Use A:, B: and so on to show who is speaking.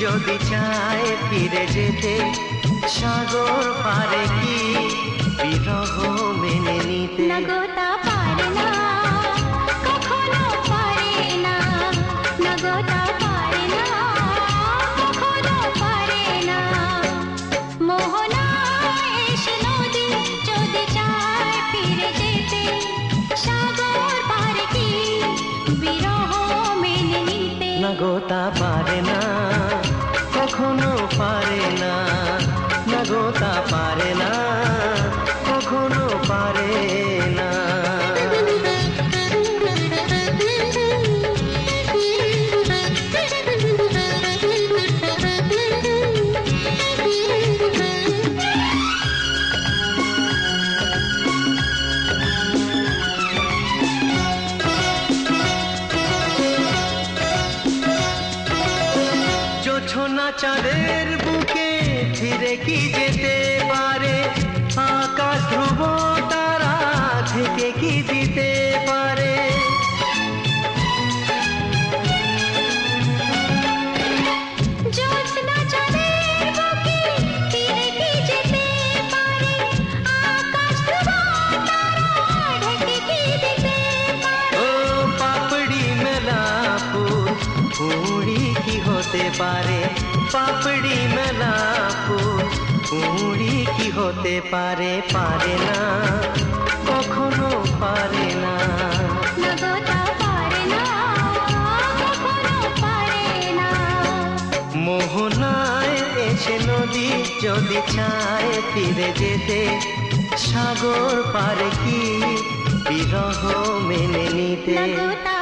A: যদি চায় ফিরে যেতে, সাগর পারে কি বিরহ মেনে নিতে?
B: না গো তা পারে না, কখনো পারে না। না গো তা পারে না, কখনো পারে না। মোহনা এসে নদী যদি চায় ফিরে যেতে, সাগর পারে কি বিরহ মেনে নিতে?
A: না গো তা পারে না, কখনো পারে না। না গো তা পারে না, কখনো পারে না। জোছনা চাঁদের বুকে ফিরে কি যেতে পারে? আকাশ ধ্রুব তারা থেকে কি দিতে পারে?
B: জ্যোৎস্না চাঁদের বুকে ফিরে কি যেতে পারে? আকাশ ধ্রুব তারা ঢেকে কি দিতে পারে?
A: ও পাপড়ি মেলা ফুল কুঁড়ি কি হতে পারে? পাপড়ি মেলা ফুল কুঁড়ি কি হতে পারে? পারে না, কখনো পারে না।
B: না গো তা পারে না, কখনো পারে না।
A: মোহনায় এসে নদী যদি চায় ফিরে যেতে, সাগর পারে কি বিরহ মেনে নিতে?
B: না গো তা